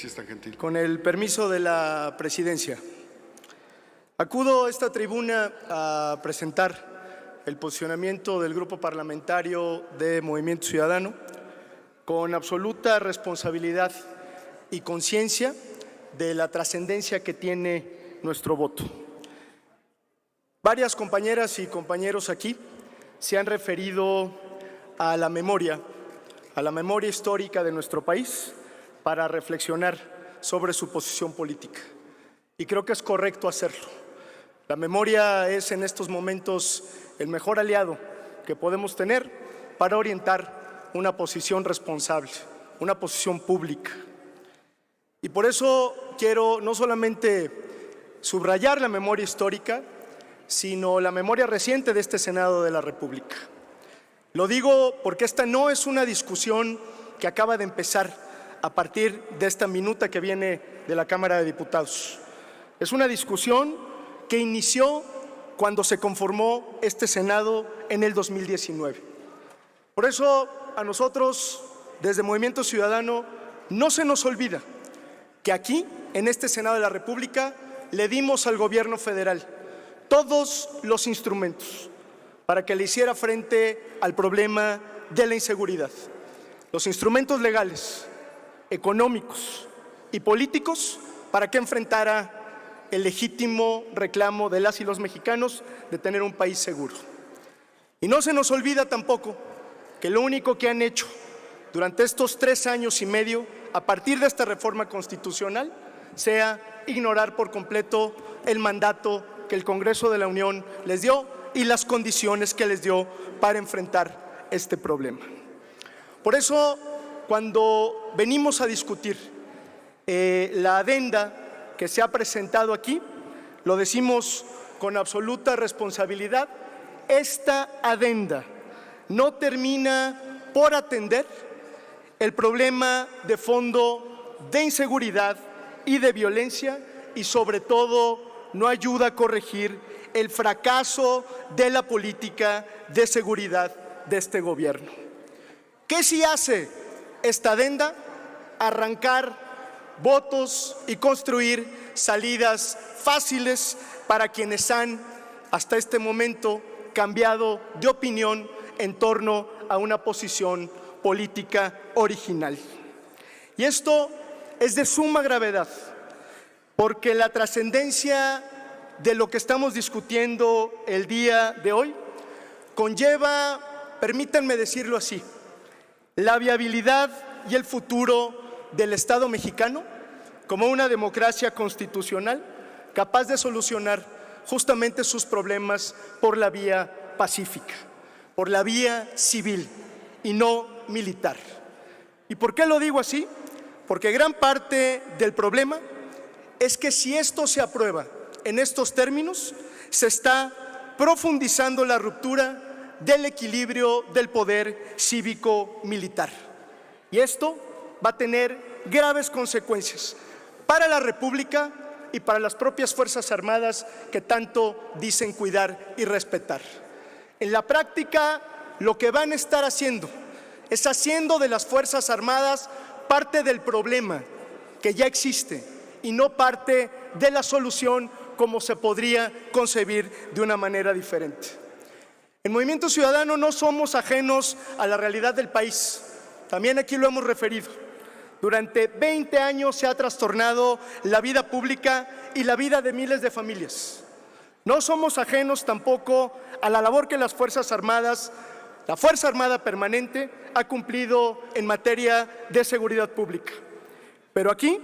Si es tan gentil. Con el permiso de la presidencia, acudo a esta tribuna a presentar el posicionamiento del Grupo Parlamentario de Movimiento Ciudadano con absoluta responsabilidad y conciencia de la trascendencia que tiene nuestro voto. Varias compañeras y compañeros aquí se han referido a la memoria histórica de nuestro país para reflexionar sobre su posición política. Y creo que es correcto hacerlo. La memoria es en estos momentos el mejor aliado que podemos tener para orientar una posición responsable, una posición pública. Y por eso quiero no solamente subrayar la memoria histórica, sino la memoria reciente de este Senado de la República. Lo digo porque esta no es una discusión que acaba de empezar a partir de esta minuta que viene de la Cámara de Diputados. Es una discusión que inició cuando se conformó este Senado en el 2019. Por eso a nosotros, desde Movimiento Ciudadano, no se nos olvida que aquí, en este Senado de la República, le dimos al Gobierno federal todos los instrumentos para que le hiciera frente al problema de la inseguridad. Los instrumentos legales, económicos y políticos para que enfrentara el legítimo reclamo de las y los mexicanos de tener un país seguro. Y no se nos olvida tampoco que lo único que han hecho durante estos 3 años y medio, a partir de esta reforma constitucional, sea ignorar por completo el mandato que el Congreso de la Unión les dio y las condiciones que les dio para enfrentar este problema. Por eso, cuando venimos a discutir la adenda que se ha presentado aquí, lo decimos con absoluta responsabilidad, esta adenda no termina por atender el problema de fondo de inseguridad y de violencia y sobre todo no ayuda a corregir el fracaso de la política de seguridad de este gobierno. ¿Qué sí hace esta adenda? Arrancar votos y construir salidas fáciles para quienes han, hasta este momento, cambiado de opinión en torno a una posición política original. Y esto es de suma gravedad, porque la trascendencia de lo que estamos discutiendo el día de hoy conlleva, permítanme decirlo así, la viabilidad y el futuro del Estado mexicano como una democracia constitucional capaz de solucionar justamente sus problemas por la vía pacífica, por la vía civil y no militar. ¿Y por qué lo digo así? Porque gran parte del problema es que si esto se aprueba en estos términos, se está profundizando la ruptura del equilibrio del poder cívico-militar. Y esto va a tener graves consecuencias para la República y para las propias Fuerzas Armadas que tanto dicen cuidar y respetar. En la práctica, lo que van a estar haciendo es haciendo de las Fuerzas Armadas parte del problema que ya existe y no parte de la solución como se podría concebir de una manera diferente. En Movimiento Ciudadano no somos ajenos a la realidad del país. También aquí lo hemos referido. Durante 20 años se ha trastornado la vida pública y la vida de miles de familias. No somos ajenos tampoco a la labor que las Fuerzas Armadas, la Fuerza Armada Permanente, ha cumplido en materia de seguridad pública. Pero aquí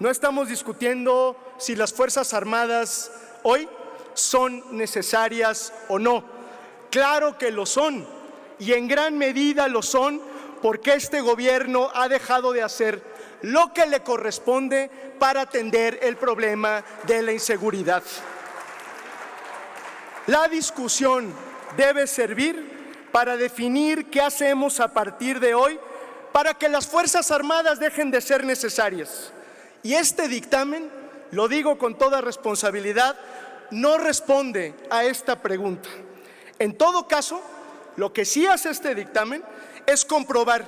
no estamos discutiendo si las Fuerzas Armadas hoy son necesarias o no. Claro que lo son, y en gran medida lo son porque este gobierno ha dejado de hacer lo que le corresponde para atender el problema de la inseguridad. La discusión debe servir para definir qué hacemos a partir de hoy para que las Fuerzas Armadas dejen de ser necesarias. Y este dictamen, lo digo con toda responsabilidad, no responde a esta pregunta. En todo caso, lo que sí hace este dictamen es comprobar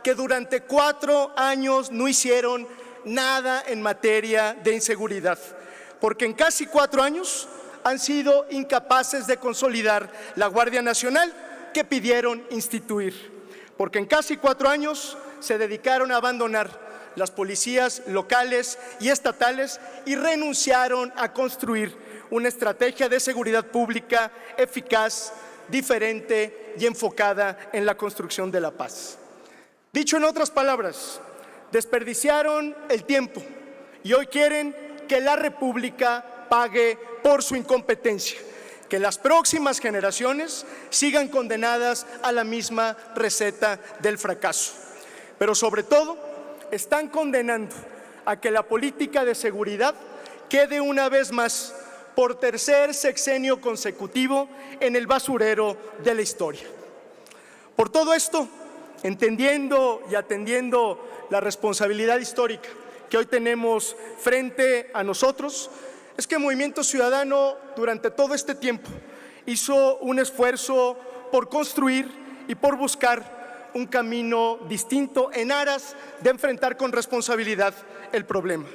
que durante 4 años no hicieron nada en materia de inseguridad, porque en casi 4 años han sido incapaces de consolidar la Guardia Nacional que pidieron instituir, porque en casi 4 años se dedicaron a abandonar las policías locales y estatales y renunciaron a construir una estrategia de seguridad pública eficaz, diferente y enfocada en la construcción de la paz. Dicho en otras palabras, desperdiciaron el tiempo y hoy quieren que la República pague por su incompetencia, que las próximas generaciones sigan condenadas a la misma receta del fracaso. Pero sobre todo, están condenando a que la política de seguridad quede una vez más, por tercer sexenio consecutivo, en el basurero de la historia. Por todo esto, entendiendo y atendiendo la responsabilidad histórica que hoy tenemos frente a nosotros, es que Movimiento Ciudadano durante todo este tiempo hizo un esfuerzo por construir y por buscar un camino distinto en aras de enfrentar con responsabilidad el problema.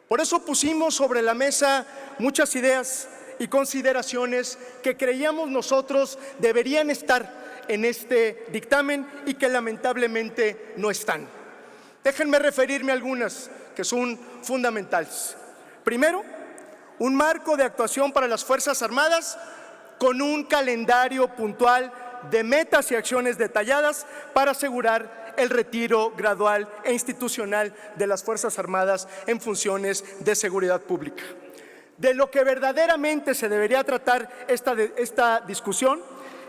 Por eso pusimos sobre la mesa muchas ideas y consideraciones que creíamos nosotros deberían estar en este dictamen y que lamentablemente no están. Déjenme referirme a algunas que son fundamentales. Primero, un marco de actuación para las Fuerzas Armadas con un calendario puntual de metas y acciones detalladas para asegurar el retiro gradual e institucional de las Fuerzas Armadas en funciones de seguridad pública. De lo que verdaderamente se debería tratar esta discusión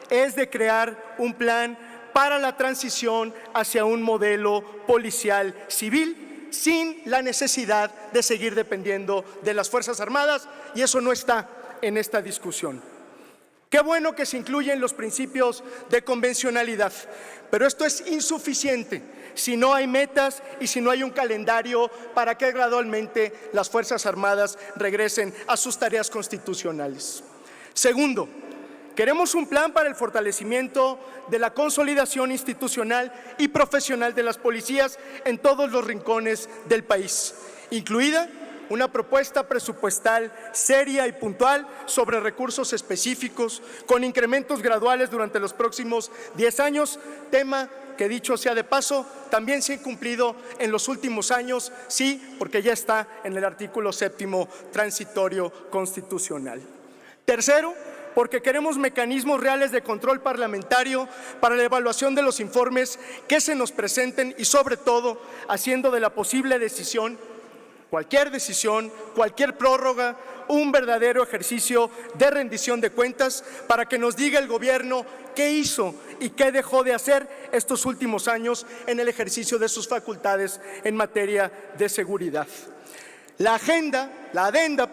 es de crear un plan para la transición hacia un modelo policial civil sin la necesidad de seguir dependiendo de las Fuerzas Armadas, y eso no está en esta discusión. Qué bueno que se incluyen los principios de convencionalidad, pero esto es insuficiente si no hay metas y si no hay un calendario para que gradualmente las Fuerzas Armadas regresen a sus tareas constitucionales. Segundo, queremos un plan para el fortalecimiento de la consolidación institucional y profesional de las policías en todos los rincones del país, incluida una propuesta presupuestal seria y puntual sobre recursos específicos, con incrementos graduales durante los próximos 10 años, tema que, dicho sea de paso, también se ha incumplido en los últimos años, sí, porque ya está en el artículo 7º transitorio constitucional. Tercero, porque queremos mecanismos reales de control parlamentario para la evaluación de los informes que se nos presenten y, sobre todo, haciendo de la posible decisión, cualquier prórroga, un verdadero ejercicio de rendición de cuentas para que nos diga el gobierno qué hizo y qué dejó de hacer estos últimos años en el ejercicio de sus facultades en materia de seguridad. La adenda,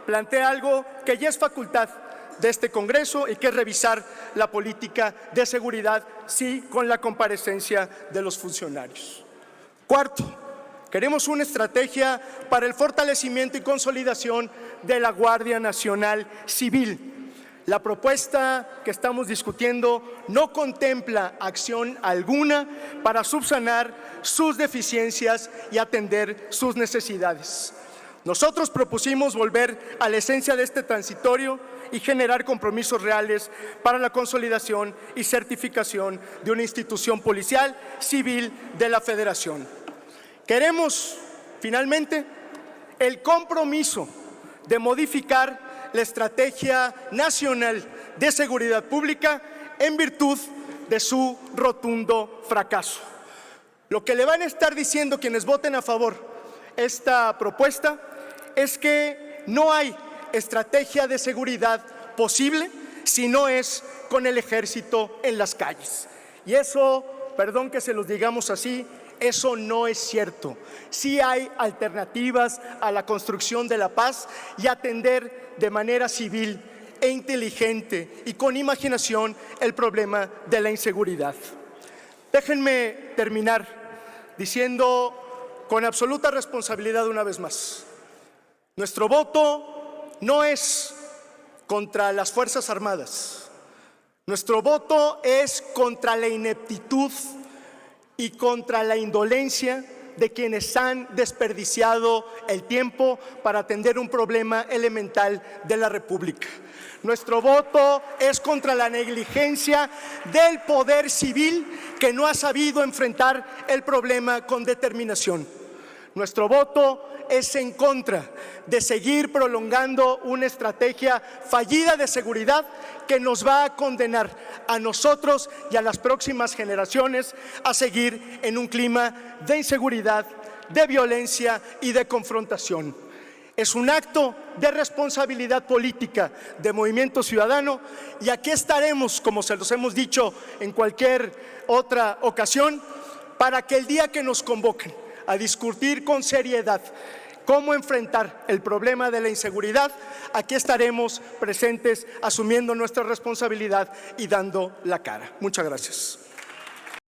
plantea algo que ya es facultad de este Congreso y que es revisar la política de seguridad, sí, con la comparecencia de los funcionarios. Cuarto, queremos una estrategia para el fortalecimiento y consolidación de la Guardia Nacional Civil. La propuesta que estamos discutiendo no contempla acción alguna para subsanar sus deficiencias y atender sus necesidades. Nosotros propusimos volver a la esencia de este transitorio y generar compromisos reales para la consolidación y certificación de una institución policial civil de la Federación. Queremos, finalmente, el compromiso de modificar la Estrategia Nacional de Seguridad Pública en virtud de su rotundo fracaso. Lo que le van a estar diciendo quienes voten a favor esta propuesta es que no hay estrategia de seguridad posible si no es con el ejército en las calles. Y eso, perdón que se los digamos así, eso no es cierto. Sí hay alternativas a la construcción de la paz y atender de manera civil e inteligente y con imaginación el problema de la inseguridad. Déjenme terminar diciendo con absoluta responsabilidad una vez más: nuestro voto no es contra las Fuerzas Armadas. Nuestro voto es contra la ineptitud y contra la indolencia de quienes han desperdiciado el tiempo para atender un problema elemental de la República. Nuestro voto es contra la negligencia del poder civil que no ha sabido enfrentar el problema con determinación. Nuestro voto es en contra de seguir prolongando una estrategia fallida de seguridad que nos va a condenar a nosotros y a las próximas generaciones a seguir en un clima de inseguridad, de violencia y de confrontación. Es un acto de responsabilidad política de Movimiento Ciudadano y aquí estaremos, como se los hemos dicho en cualquier otra ocasión, para que el día que nos convoquen a discutir con seriedad cómo enfrentar el problema de la inseguridad, aquí estaremos presentes asumiendo nuestra responsabilidad y dando la cara. Muchas gracias.